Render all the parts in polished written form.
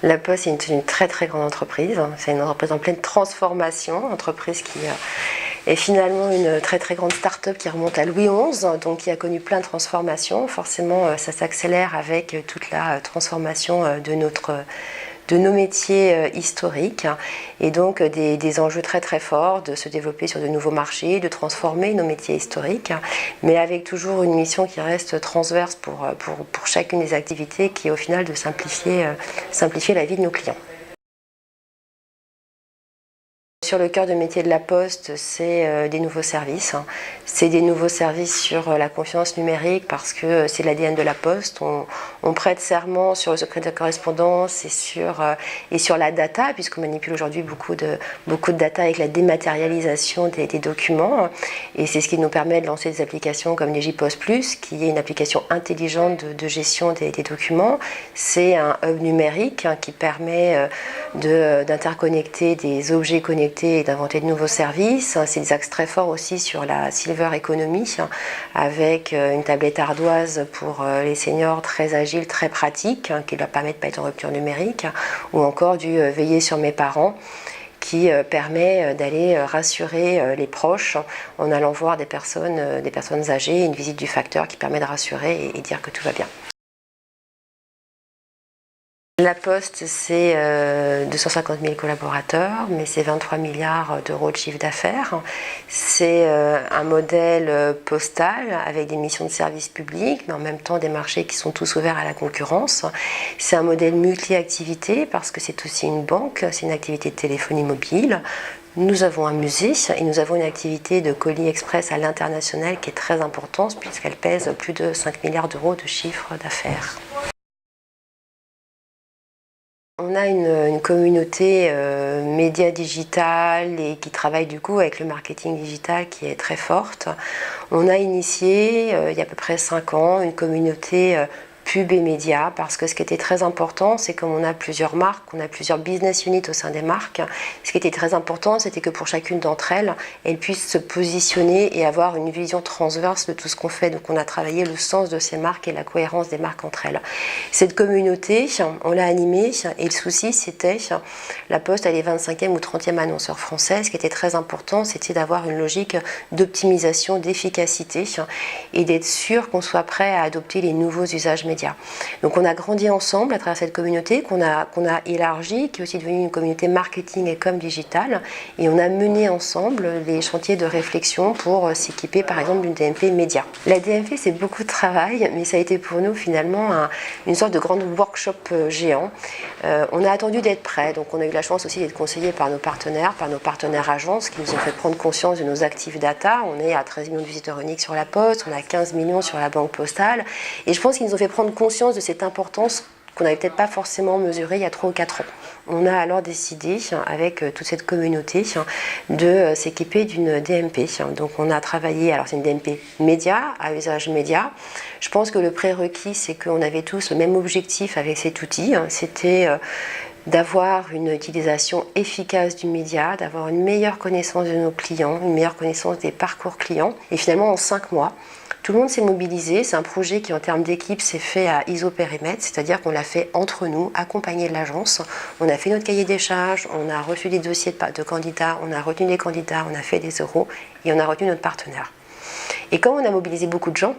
La Poste est une très très grande entreprise, c'est une entreprise en pleine transformation, entreprise qui est finalement une très très grande start-up qui remonte à Louis XI, donc qui a connu plein de transformations. Forcément, ça s'accélère avec toute la transformation de nos métiers historiques et donc des enjeux très très forts de se développer sur de nouveaux marchés, de transformer nos métiers historiques, mais avec toujours une mission qui reste transverse pour chacune des activités qui est au final de simplifier la vie de nos clients. Sur le cœur de métier de la Poste, c'est des nouveaux services. C'est des nouveaux services sur la confiance numérique parce que c'est l'ADN de la Poste. On prête serment sur le secret de la correspondance et sur la data, puisqu'on manipule aujourd'hui beaucoup de data avec la dématérialisation des documents. Et c'est ce qui nous permet de lancer des applications comme Digipost Plus, qui est une application intelligente de gestion des documents. C'est un hub numérique qui permet d'interconnecter des objets connectés et d'inventer de nouveaux services. C'est des axes très forts aussi sur la Silver Economy, avec une tablette ardoise pour les seniors très agile, très pratique, qui leur permet de ne pas être en rupture numérique, ou encore du Veiller sur mes parents, qui permet d'aller rassurer les proches en allant voir des personnes âgées, une visite du facteur qui permet de rassurer et dire que tout va bien. La Poste, c'est 250 000 collaborateurs, mais c'est 23 milliards d'euros de chiffre d'affaires. C'est un modèle postal avec des missions de service public, mais en même temps des marchés qui sont tous ouverts à la concurrence. C'est un modèle multi-activité parce que c'est aussi une banque, c'est une activité de téléphonie mobile. Nous avons un musée et nous avons une activité de colis express à l'international qui est très importante puisqu'elle pèse plus de 5 milliards d'euros de chiffre d'affaires. On a une communauté média digital et qui travaille du coup avec le marketing digital qui est très forte. On a initié il y a à peu près 5 ans une communauté pub et médias parce que ce qui était très important, c'est comme on a plusieurs marques, on a plusieurs business units au sein des marques, ce qui était très important, c'était que pour chacune d'entre elles, elles puissent se positionner et avoir une vision transverse de tout ce qu'on fait. Donc on a travaillé le sens de ces marques et la cohérence des marques entre elles. Cette communauté, on l'a animée et le souci c'était, la Poste elle est 25e ou 30e annonceur français, ce qui était très important, c'était d'avoir une logique d'optimisation, d'efficacité et d'être sûr qu'on soit prêt à adopter les nouveaux usages médias. Donc on a grandi ensemble à travers cette communauté qu'on a élargie, qui est aussi devenue une communauté marketing et com digital, et on a mené ensemble les chantiers de réflexion pour s'équiper par exemple d'une DMP média. La DMP c'est beaucoup de travail, mais ça a été pour nous finalement une sorte de grand workshop géant. On a attendu d'être prêts, donc on a eu la chance aussi d'être conseillés par nos partenaires agences qui nous ont fait prendre conscience de nos actifs data. On est à 13 millions de visiteurs uniques sur la Poste, on a 15 millions sur la banque postale, et je pense qu'ils nous ont fait prendre conscience de cette importance qu'on n'avait peut-être pas forcément mesurée il y a 3 ou 4 ans. On a alors décidé, avec toute cette communauté, de s'équiper d'une DMP. Donc on a travaillé, alors c'est une DMP média, à usage média. Je pense que le prérequis, c'est qu'on avait tous le même objectif avec cet outil. C'était d'avoir une utilisation efficace du média, d'avoir une meilleure connaissance de nos clients, une meilleure connaissance des parcours clients. Et finalement, en 5 mois, tout le monde s'est mobilisé. C'est un projet qui, en termes d'équipe, s'est fait à isopérimètre, c'est-à-dire qu'on l'a fait entre nous, accompagné de l'agence. On a fait notre cahier des charges, on a reçu des dossiers de candidats, on a retenu des candidats, on a fait des euros et on a retenu notre partenaire. Et comme on a mobilisé beaucoup de gens,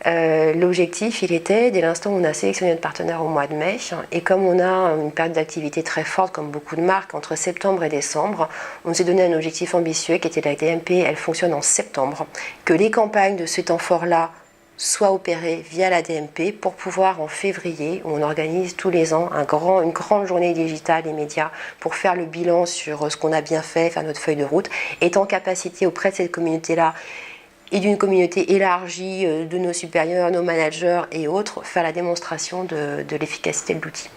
l'objectif, il était, dès l'instant où on a sélectionné notre partenaire au mois de mai, et comme on a une période d'activité très forte, comme beaucoup de marques, entre septembre et décembre, on s'est donné un objectif ambitieux qui était la DMP, elle fonctionne en septembre, que les campagnes de ce temps fort-là soient opérées via la DMP pour pouvoir en février, où on organise tous les ans une grande journée digitale et médias pour faire le bilan sur ce qu'on a bien fait, faire notre feuille de route, être en capacité auprès de cette communauté-là et d'une communauté élargie de nos supérieurs, nos managers et autres, faire la démonstration de l'efficacité de l'outil.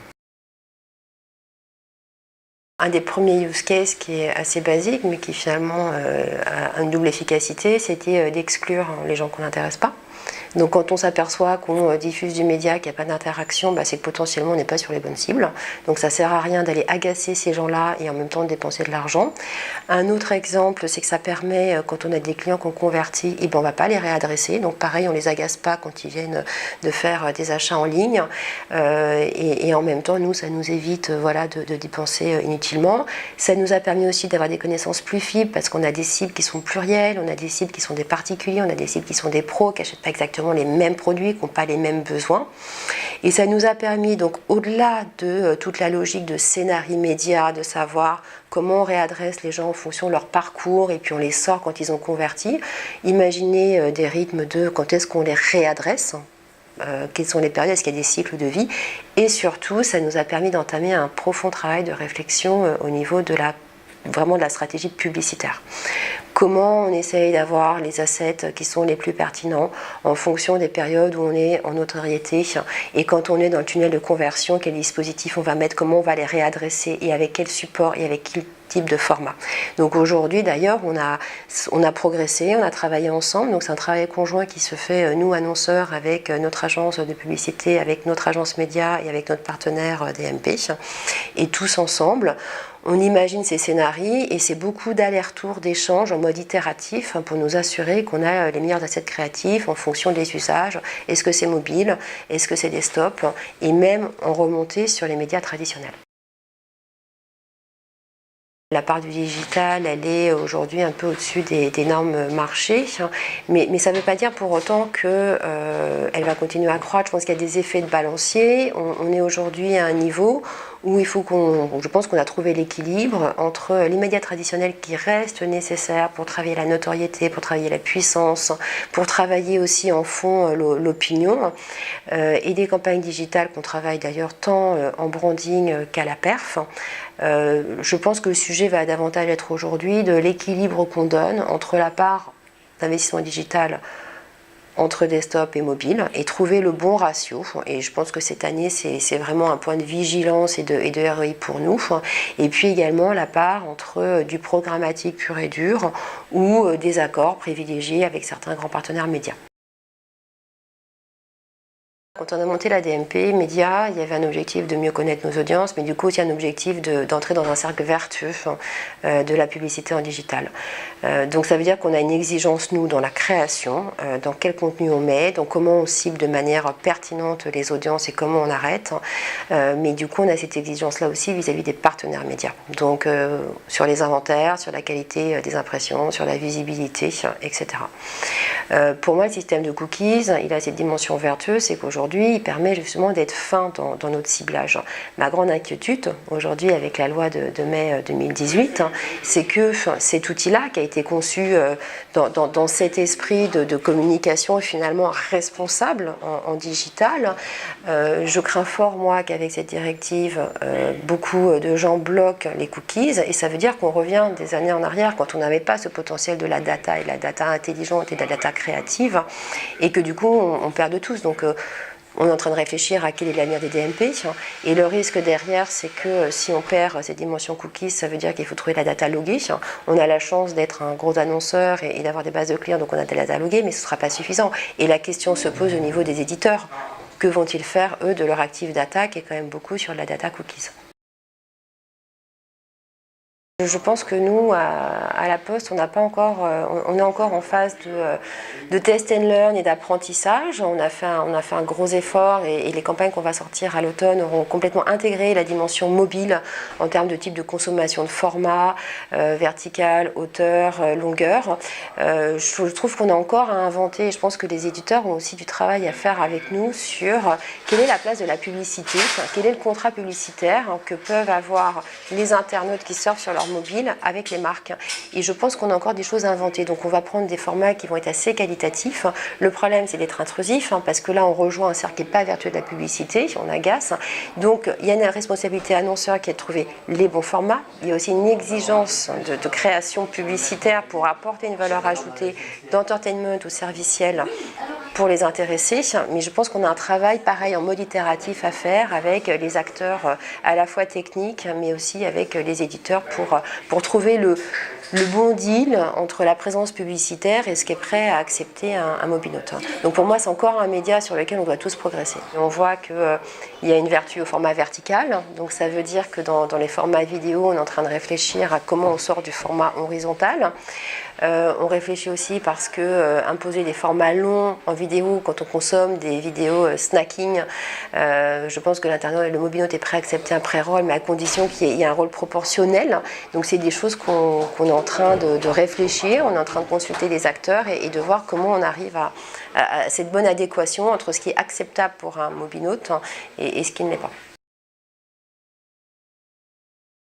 Un des premiers use cases qui est assez basique, mais qui finalement a une double efficacité, c'était d'exclure les gens qu'on n'intéresse pas. Donc quand on s'aperçoit qu'on diffuse du média, qu'il n'y a pas d'interaction, c'est que potentiellement on n'est pas sur les bonnes cibles. Donc ça ne sert à rien d'aller agacer ces gens-là et en même temps de dépenser de l'argent. Un autre exemple, c'est que ça permet, quand on a des clients qu'on convertit, on ne va pas les réadresser. Donc pareil, on ne les agace pas quand ils viennent de faire des achats en ligne. Et en même temps, nous, ça nous évite de dépenser inutilement. Ça nous a permis aussi d'avoir des connaissances plus fibres parce qu'on a des cibles qui sont plurielles, on a des cibles qui sont des particuliers, on a des cibles qui sont des pros, qui n'achètent pas exactement les mêmes produits, qui n'ont pas les mêmes besoins. Et ça nous a permis, donc au-delà de toute la logique de scénario média, de savoir comment on réadresse les gens en fonction de leur parcours et puis on les sort quand ils ont converti, imaginer des rythmes de quand est-ce qu'on les réadresse, quelles sont les périodes, est-ce qu'il y a des cycles de vie, et surtout ça nous a permis d'entamer un profond travail de réflexion au niveau de la stratégie publicitaire. Comment on essaye d'avoir les assets qui sont les plus pertinents en fonction des périodes où on est en notoriété, et quand on est dans le tunnel de conversion, quel dispositif on va mettre, comment on va les réadresser et avec quel support et avec quel type de format. Donc aujourd'hui d'ailleurs on a progressé, on a travaillé ensemble, donc c'est un travail conjoint qui se fait nous annonceurs avec notre agence de publicité, avec notre agence média et avec notre partenaire DMP, et tous ensemble on imagine ces scénarios et c'est beaucoup d'allers-retours, d'échanges en mode itératif pour nous assurer qu'on a les meilleurs assets créatifs en fonction des usages. Est-ce que c'est mobile? Est-ce que c'est desktop? Et même en remontée sur les médias traditionnels. La part du digital, elle est aujourd'hui un peu au-dessus des normes marché, mais ça ne veut pas dire pour autant qu'elle va continuer à croître. Je pense qu'il y a des effets de balancier. On est aujourd'hui à un niveau où je pense qu'on a trouvé l'équilibre entre les médias traditionnels qui restent nécessaires pour travailler la notoriété, pour travailler la puissance, pour travailler aussi en fond l'opinion, et des campagnes digitales qu'on travaille d'ailleurs tant en branding qu'à la perf. Je pense que le sujet va davantage être aujourd'hui de l'équilibre qu'on donne entre la part d'investissement digital entre desktop et mobile et trouver le bon ratio. Et je pense que cette année, c'est vraiment un point de vigilance et de ROI pour nous. Et puis également la part entre du programmatique pur et dur ou des accords privilégiés avec certains grands partenaires médias. Quand on a monté la DMP Média, il y avait un objectif de mieux connaître nos audiences, mais du coup aussi un objectif d'entrer dans un cercle vertueux de la publicité en digital. Donc ça veut dire qu'on a une exigence, nous, dans la création, dans quel contenu on met, donc comment on cible de manière pertinente les audiences et comment on arrête. Mais du coup, on a cette exigence-là aussi vis-à-vis des partenaires médias. Donc sur les inventaires, sur la qualité des impressions, sur la visibilité, etc. Pour moi, le système de cookies, il a cette dimension vertueuse, c'est qu'aujourd'hui, il permet justement d'être fin dans notre ciblage. Ma grande inquiétude, aujourd'hui, avec la loi de mai 2018, c'est que cet outil-là, qui a été conçu dans cet esprit de communication finalement responsable en digital, je crains fort, moi, qu'avec cette directive, beaucoup de gens bloquent les cookies, et ça veut dire qu'on revient des années en arrière, quand on n'avait pas ce potentiel de la data, et de la data intelligente et de la data créative, et que du coup, on perd de tous. Donc, on est en train de réfléchir à quel est l'avenir des DMP, et le risque derrière, c'est que si on perd cette dimension cookies, ça veut dire qu'il faut trouver la data loguée. On a la chance d'être un gros annonceur et d'avoir des bases de clients, donc on a de la data loguée, mais ce ne sera pas suffisant. Et la question se pose au niveau des éditeurs. Que vont-ils faire, eux, de leur active data, qui est quand même beaucoup sur la data cookies? Je pense que nous, à la Poste, on est encore en phase de test and learn et d'apprentissage. On a fait un gros effort et les campagnes qu'on va sortir à l'automne auront complètement intégré la dimension mobile en termes de type de consommation de format, vertical, hauteur, longueur. Je trouve qu'on a encore à inventer, et je pense que les éditeurs ont aussi du travail à faire avec nous sur quelle est la place de la publicité, quel est le contrat publicitaire que peuvent avoir les internautes qui surfent sur leur mobile avec les marques. Et je pense qu'on a encore des choses à inventer. Donc on va prendre des formats qui vont être assez qualitatifs. Le problème, c'est d'être intrusif, parce que là, on rejoint un cercle qui n'est pas vertueux de la publicité, on agace. Donc il y a une responsabilité annonceur qui est de trouver les bons formats. Il y a aussi une exigence de création publicitaire pour apporter une valeur ajoutée d'entertainment ou serviciel pour les intéresser, mais je pense qu'on a un travail pareil en mode itératif à faire avec les acteurs à la fois techniques, mais aussi avec les éditeurs pour trouver le bon deal entre la présence publicitaire et ce qui est prêt à accepter un mobinote. Donc pour moi, c'est encore un média sur lequel on doit tous progresser. Et on voit qu'il y a une vertu au format vertical, donc ça veut dire que dans les formats vidéo, on est en train de réfléchir à comment on sort du format horizontal. On réfléchit aussi parce que imposer des formats longs en vidéo, quand on consomme des vidéos snacking, je pense que l'internaute et le mobinote est prêt à accepter un pré-roll, mais à condition qu'il y ait un rôle proportionnel. Donc c'est des choses qu'on est en train de réfléchir, on est en train de consulter les acteurs et de voir comment on arrive à cette bonne adéquation entre ce qui est acceptable pour un mobinote et ce qui ne l'est pas.